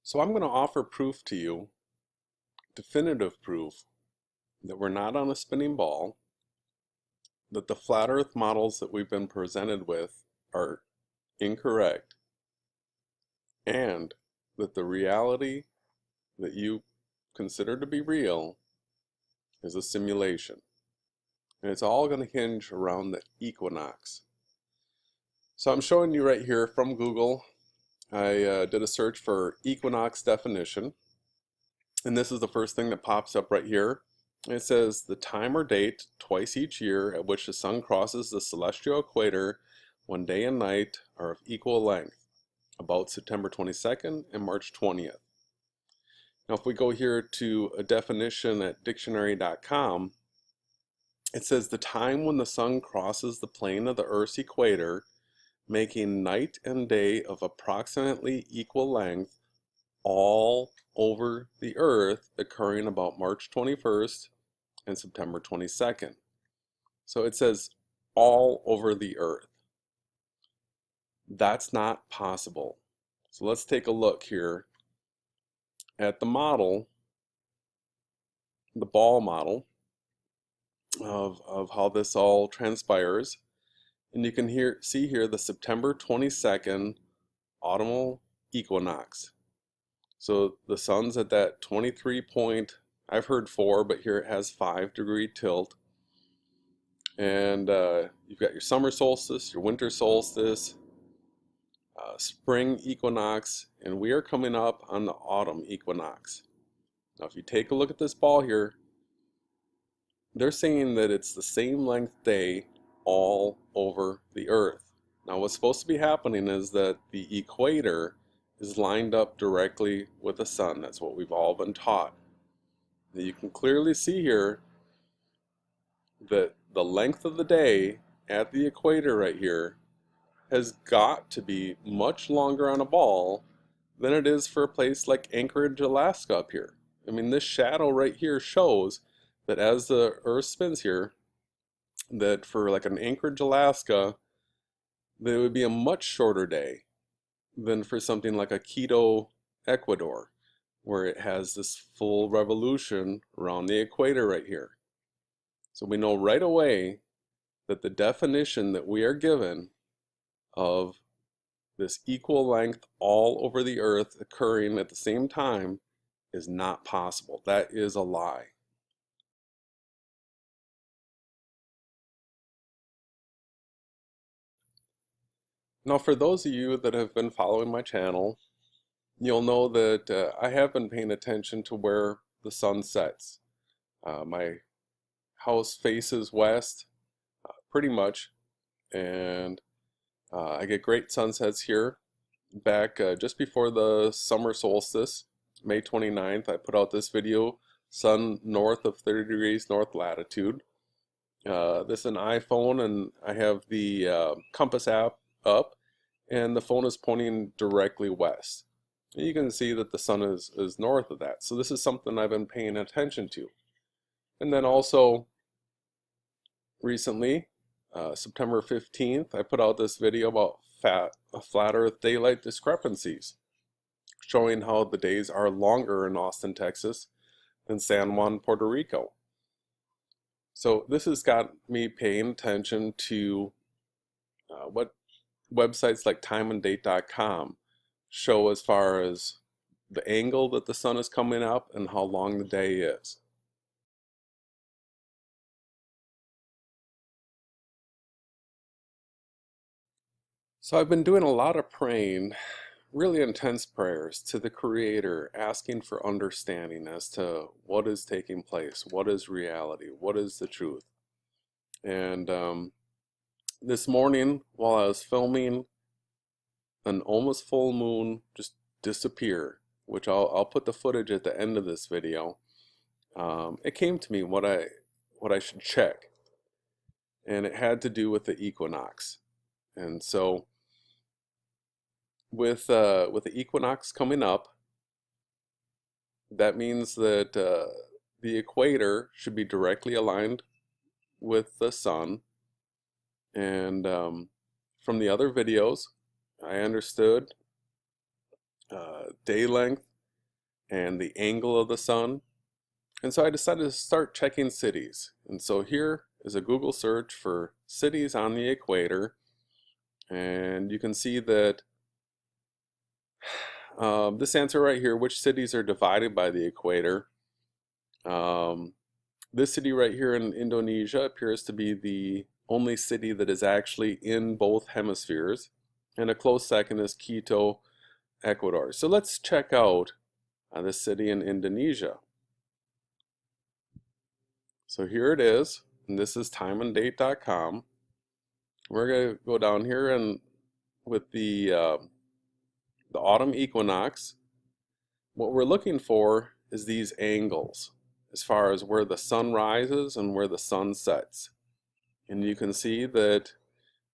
So I'm going to offer proof to you, definitive proof, that we're not on a spinning ball, that the flat earth models that we've been presented with are incorrect, and that the reality that you consider to be real is a simulation. And it's all going to hinge around the equinox. So I'm showing you right here from Google. I did a search for equinox definition, and this is the first thing that pops up right here. It says the time or date twice each year at which the sun crosses the celestial equator when day and night are of equal length, about September 22nd and March 20th. Now if we go here to a definition at dictionary.com, it says the time when the sun crosses the plane of the Earth's equator, making night and day of approximately equal length all over the Earth, occurring about March 21st and September 22nd. So it says all over the Earth. That's not possible. So let's take a look here at the model, the ball model of how this all transpires. And you can see here the September 22nd autumnal equinox. So the sun's at that 23 point, I've heard 4, but here it has 5-degree tilt. And you've got your summer solstice, your winter solstice, spring equinox, and we are coming up on the autumn equinox. Now if you take a look at this ball here, they're saying that it's the same length day all over the Earth. Now what's supposed to be happening is that the equator is lined up directly with the sun. That's what we've all been taught. Now you can clearly see here that the length of the day at the equator right here has got to be much longer on a ball than it is for a place like Anchorage, Alaska up here. I mean, this shadow right here shows that as the Earth spins here, that for like an Anchorage, Alaska, that it would be a much shorter day than for something like a Quito, Ecuador, where it has this full revolution around the equator right here. So we know right away that the definition that we are given of this equal length all over the Earth occurring at the same time is not possible. That is a lie. Now for those of you that have been following my channel, you'll know that I have been paying attention to where the sun sets. My house faces west, pretty much, and I get great sunsets here. Back just before the summer solstice, May 29th, I put out this video, sun north of 30 degrees north latitude. This is an iPhone, and I have the compass app up, and the phone is pointing directly west. And you can see that the sun is north of that. So this is something I've been paying attention to. And then also recently, September 15th, I put out this video about flat earth daylight discrepancies, showing how the days are longer in Austin, Texas than San Juan, Puerto Rico. So this has got me paying attention to what websites like timeanddate.com show as far as the angle that the sun is coming up and how long the day is. So I've been doing a lot of praying, really intense prayers to the Creator, asking for understanding as to what is taking place, what is reality, what is the truth. And this morning, while I was filming, an almost full moon just disappear, which I'll put the footage at the end of this video. It came to me what I should check, and it had to do with the equinox. And so with the equinox coming up, that means that the equator should be directly aligned with the sun. And from the other videos, I understood day length and the angle of the sun. And so I decided to start checking cities. And so here is a Google search for cities on the equator. And you can see that this answer right here, which cities are divided by the equator. This city right here in Indonesia appears to be the only city that is actually in both hemispheres. And a close second is Quito, Ecuador. So let's check out this city in Indonesia. So here it is, and this is timeanddate.com. We're going to go down here and with the autumn equinox, what we're looking for is these angles as far as where the sun rises and where the sun sets. And you can see that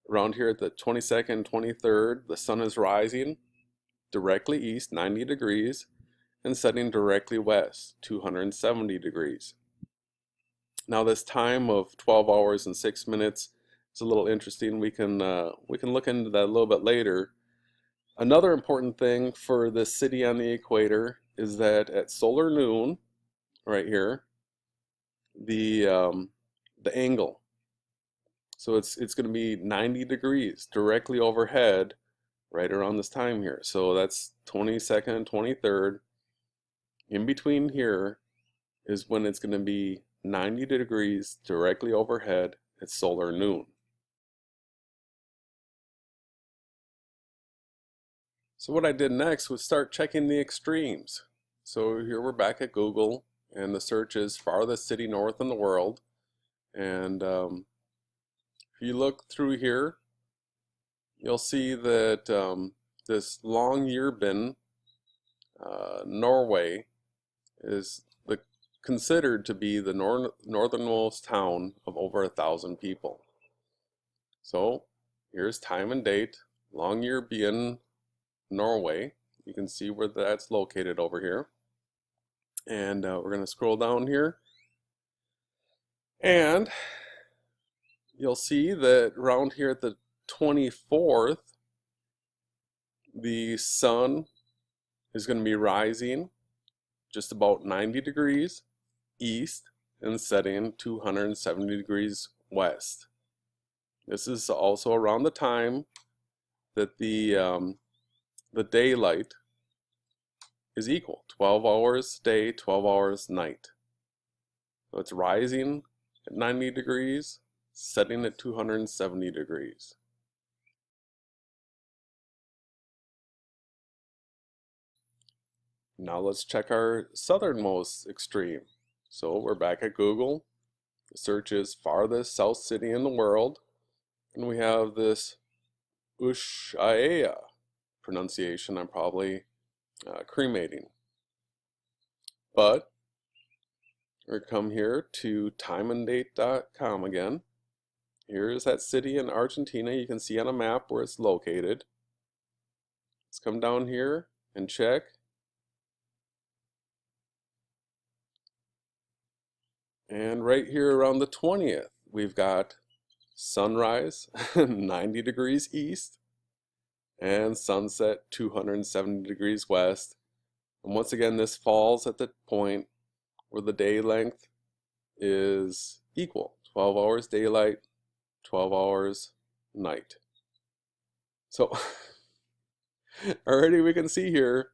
around here at the 22nd, 23rd, the sun is rising directly east, 90 degrees, and setting directly west, 270 degrees. Now this time of 12 hours and 6 minutes is a little interesting. We can look into that a little bit later. Another important thing for this city on the equator is that at solar noon, right here, the angle. So it's going to be 90 degrees directly overhead right around this time here. So that's 22nd, 23rd. In between here is when it's going to be 90 degrees directly overhead at solar noon. So what I did next was start checking the extremes. So here we're back at Google, and the search is farthest city north in the world. And if you look through here, you'll see that this Longyearbyen, Norway, is considered to be the northernmost town of over 1,000 people. So here's time and date, Longyearbyen, Norway. You can see where that's located over here. And we're going to scroll down here. And you'll see that around here at the 24th, the sun is going to be rising just about 90 degrees east and setting 270 degrees west. This is also around the time that the daylight is equal, 12 hours day, 12 hours night. So it's rising at 90 degrees, setting at 270 degrees. Now let's check our southernmost extreme. So we're back at Google. The search is farthest south city in the world. And we have this Ushuaia pronunciation. I'm probably cremating. But we're going to come here to timeanddate.com again. Here's that city in Argentina. You can see on a map where it's located. Let's come down here and check. And right here around the 20th, we've got sunrise 90 degrees east and sunset 270 degrees west. And once again, this falls at the point where the day length is equal, 12 hours daylight, 12 hours night. So already we can see here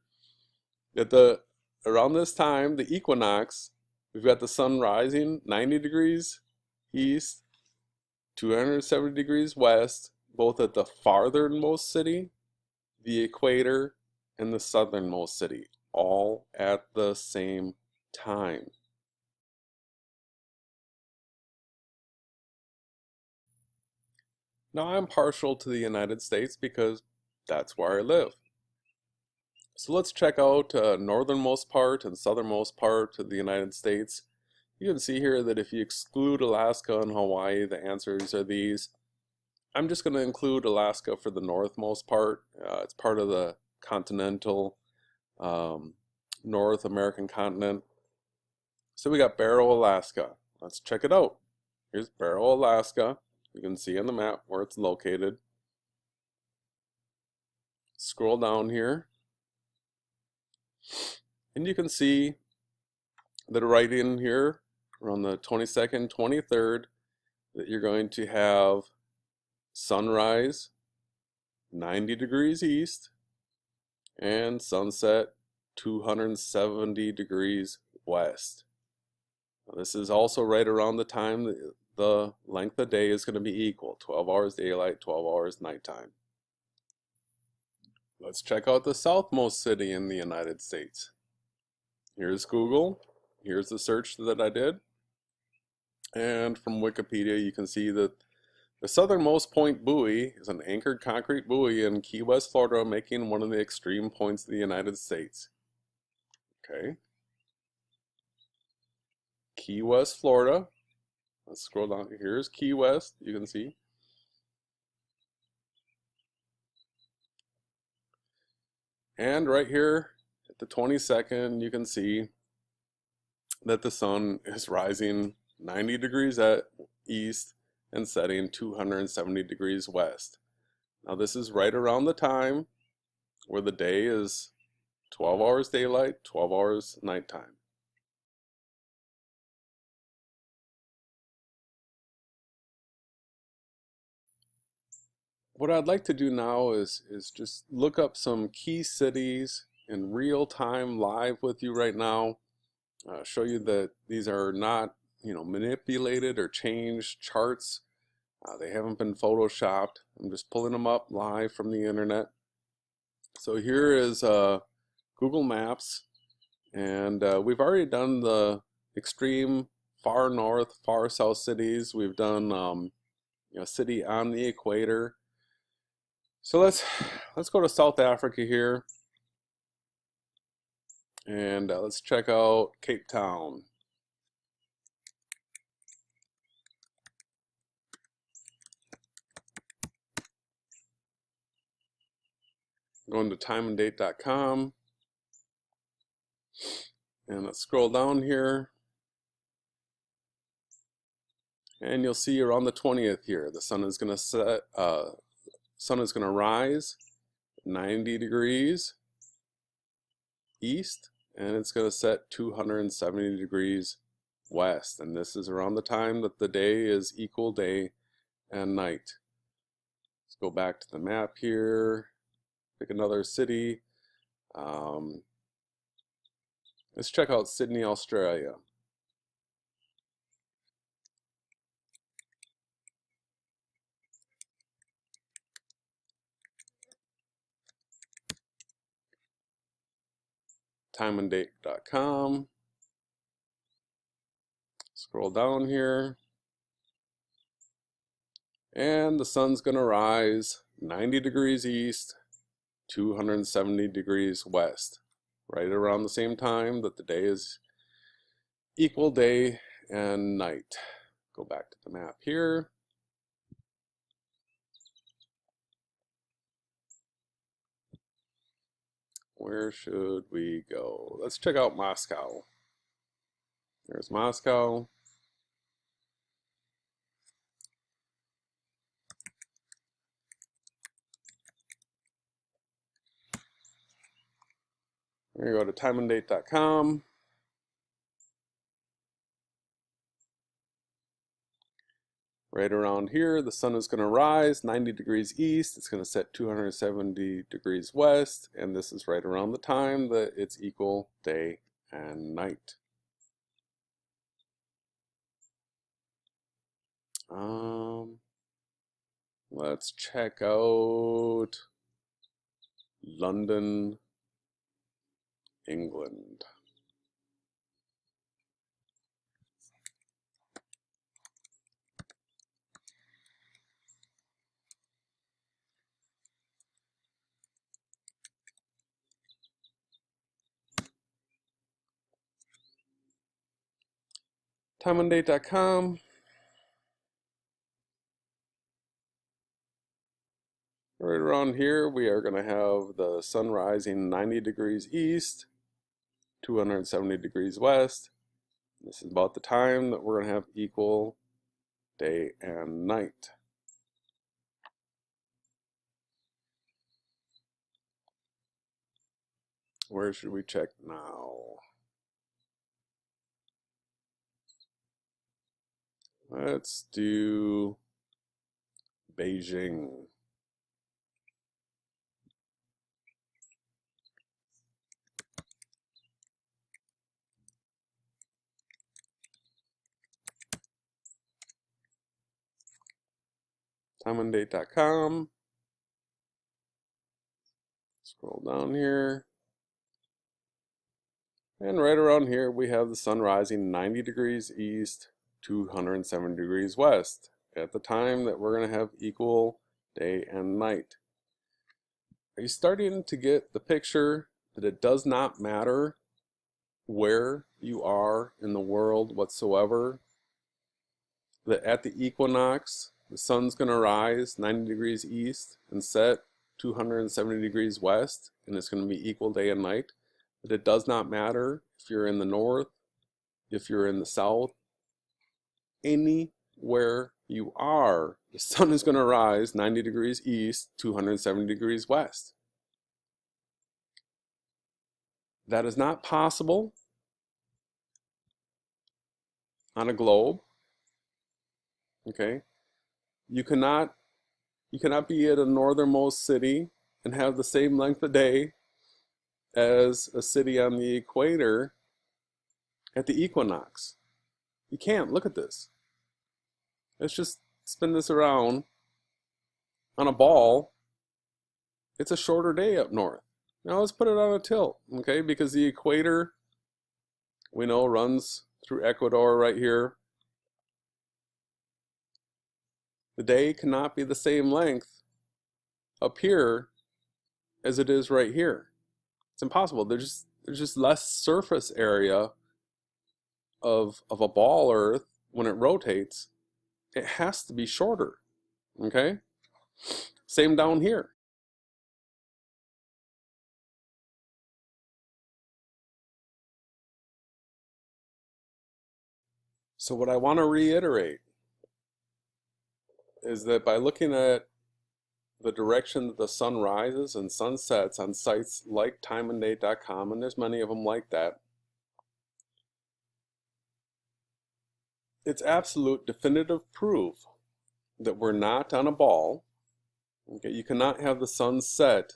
that around this time, the equinox, we've got the sun rising 90 degrees east, 270 degrees west, both at the farthernmost city, the equator, and the southernmost city, all at the same time. Now I'm partial to the United States because that's where I live. So let's check out northernmost part and southernmost part of the United States. You can see here that if you exclude Alaska and Hawaii, the answers are these. I'm just going to include Alaska for the northmost part. It's part of the continental North American continent. So we got Barrow, Alaska. Let's check it out. Here's Barrow, Alaska. You can see on the map where it's located. Scroll down here. And you can see that right in here around the 22nd, 23rd, that you're going to have sunrise 90 degrees east and sunset 270 degrees west. Now, this is also right around the time that the length of day is going to be equal, 12 hours daylight, 12 hours nighttime. Let's check out the southmost city in the United States. Here's Google. Here's the search that I did. And from Wikipedia, you can see that the southernmost point buoy is an anchored concrete buoy in Key West, Florida, making one of the extreme points of the United States. Okay. Key West, Florida. Let's scroll down. Here's Key West, you can see. And right here at the 22nd, you can see that the sun is rising 90 degrees at east and setting 270 degrees west. Now this is right around the time where the day is 12 hours daylight, 12 hours nighttime. What I'd like to do now is just look up some key cities in real time live with you right now. Show you that these are not, manipulated or changed charts. They haven't been photoshopped. I'm just pulling them up live from the internet. So here is Google Maps, and we've already done the extreme far north, far south cities. We've done city on the equator. So let's go to South Africa here, and let's check out Cape Town. Going to timeanddate.com, and let's scroll down here, and you'll see around the 20th here, the sun is going to set. Sun is going to rise 90 degrees east, and it's going to set 270 degrees west, and this is around the time that the day is equal day and night. Let's go back to the map here, pick another city. Let's check out Sydney, Australia. Timeanddate.com. Scroll down here, and the sun's going to rise 90 degrees east, 270 degrees west, right around the same time that the day is equal day and night. Go back to the map here. Where should we go? Let's check out Moscow. There's Moscow. We're going to go to timeanddate.com. Right around here, the sun is going to rise 90 degrees east. It's going to set 270 degrees west, and this is right around the time that it's equal day and night. Let's check out London, England. Timeanddate.com. Right around here, we are going to have the sun rising 90 degrees east, 270 degrees west. This is about the time that we're going to have equal day and night. Where should we check now? Let's do Beijing. Timeanddate.com. Scroll down here. And right around here we have the sun rising 90 degrees east, 207 degrees west at the time that we're going to have equal day and night. Are you starting to get the picture that it does not matter where you are in the world whatsoever? That at the equinox, the sun's going to rise 90 degrees east and set 270 degrees west, and it's going to be equal day and night. That it does not matter if you're in the north, if you're in the south, anywhere you are, the sun is going to rise 90 degrees east, 270 degrees west. That is not possible on a globe. Okay? You cannot be at a northernmost city and have the same length of day as a city on the equator at the equinox. You can't. Look at this. Let's just spin this around on a ball. It's a shorter day up north. Now let's put it on a tilt, okay? Because the equator, we know, runs through Ecuador right here. The day cannot be the same length up here as it is right here. It's impossible. There's just less surface area of a ball Earth when it rotates. It has to be shorter, okay? Same down here. So what I want to reiterate is that by looking at the direction that the sun rises and sun sets on sites like timeanddate.com, and there's many of them like that, it's absolute definitive proof that we're not on a ball. Okay, you cannot have the sun set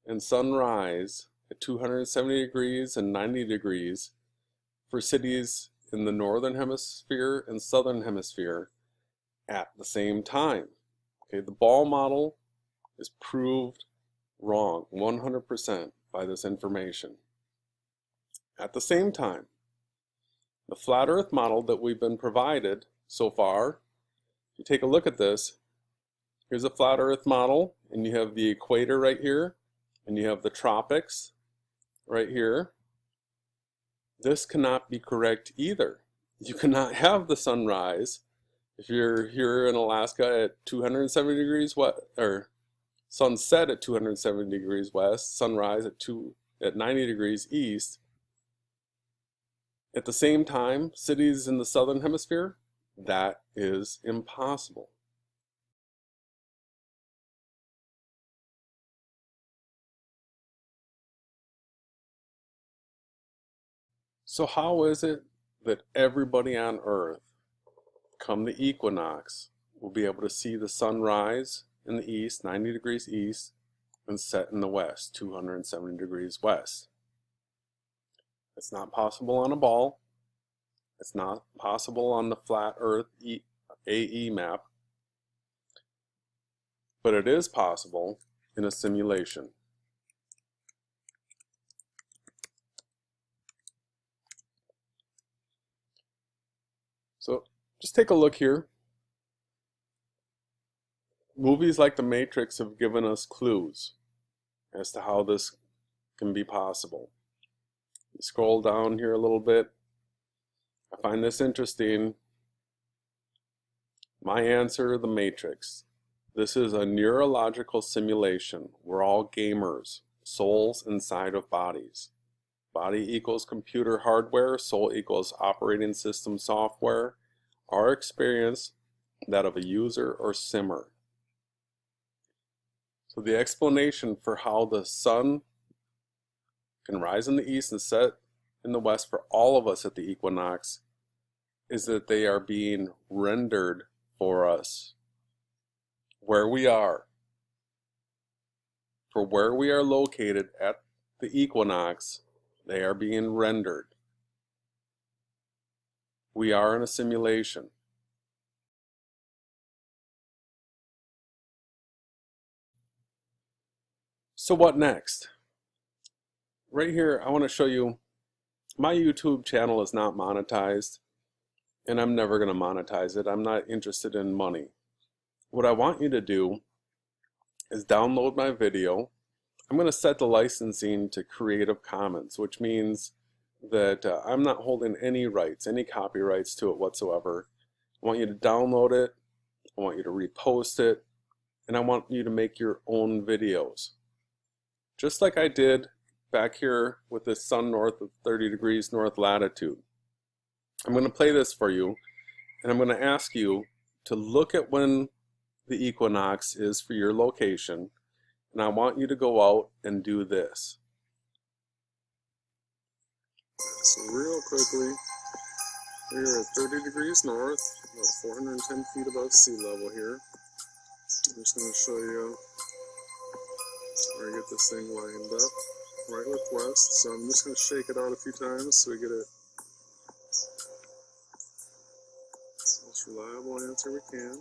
and sunrise at 270 degrees and 90 degrees for cities in the northern hemisphere and southern hemisphere at the same time. Okay, the ball model is proved wrong 100% by this information. At the same time, the flat earth model that we've been provided so far, if you take a look at this, here's a flat earth model, and you have the equator right here, and you have the tropics right here. This cannot be correct either. You cannot have the sunrise if you're here in Alaska at 270 degrees west, or sunset at 270 degrees west, sunrise at 90 degrees east. At the same time, cities in the southern hemisphere, that is impossible. So how is it that everybody on Earth, come the equinox, will be able to see the sun rise in the east, 90 degrees east, and set in the west, 270 degrees west? It's not possible on a ball. It's not possible on the flat Earth AE map. But it is possible in a simulation. So just take a look here. Movies like The Matrix have given us clues as to how this can be possible. You scroll down here a little bit. I find this interesting. My answer, The Matrix. This is a neurological simulation. We're all gamers, souls inside of bodies. Body equals computer hardware, soul equals operating system software. Our experience, that of a user or simmer. So the explanation for how the sun can rise in the east and set in the west for all of us at the equinox is that they are being rendered for us where we are. For where we are located at the equinox, they are being rendered. We are in a simulation. So what next? Right here, I want to show you my YouTube channel is not monetized, and I'm never going to monetize it. I'm not interested in money. What I want you to do is download my video. I'm going to set the licensing to Creative Commons, which means that I'm not holding any rights, any copyrights to it whatsoever. I want you to download it, I want you to repost it, and I want you to make your own videos. Just like I did back here with the sun north of 30 degrees north latitude. I'm going to play this for you, and I'm going to ask you to look at when the equinox is for your location, and I want you to go out and do this. So real quickly, we are at 30 degrees north, about 410 feet above sea level here. I'm just going to show you where I get this thing lined up, right with west. So I'm just going to shake it out a few times so we get it most reliable answer we can.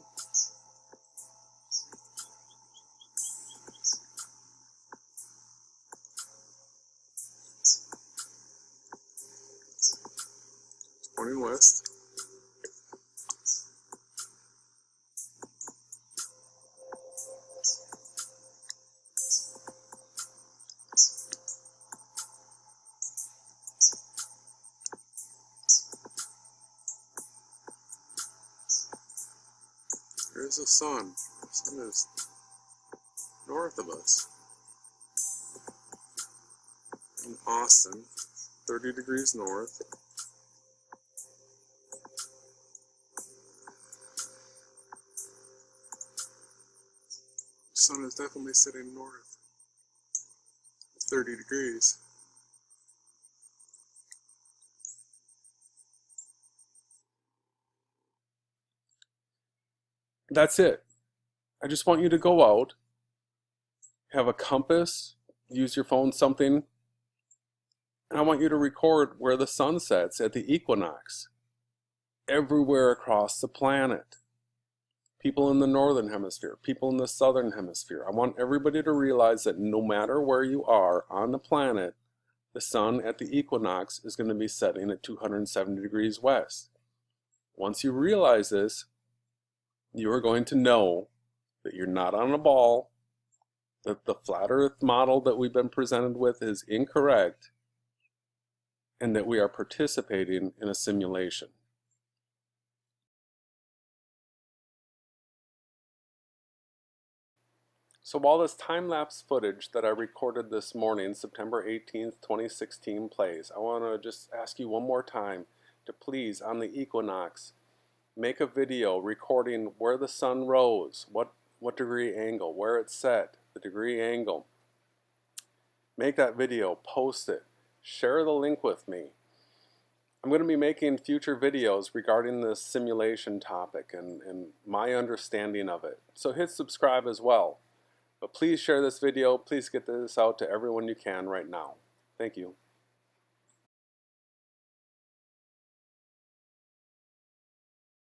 It's pointing west. There's the sun. The sun is north of us. In Austin, 30 degrees north. The sun is definitely sitting north, 30 degrees. That's it. I just want you to go out, have a compass, use your phone, something, and I want you to record where the sun sets at the equinox, everywhere across the planet. People in the northern hemisphere, people in the southern hemisphere. I want everybody to realize that no matter where you are on the planet, the sun at the equinox is going to be setting at 270 degrees west. Once you realize this, you are going to know that you're not on a ball, that the flat earth model that we've been presented with is incorrect, and that we are participating in a simulation. So while this time-lapse footage that I recorded this morning, September 18th, 2016 plays, I want to just ask you one more time to please, on the equinox, make a video recording where the sun rose, what degree angle, where it's set, the degree angle. Make that video, post it, share the link with me. I'm going to be making future videos regarding this simulation topic and my understanding of it. So hit subscribe as well. But please share this video, please get this out to everyone you can right now. Thank you.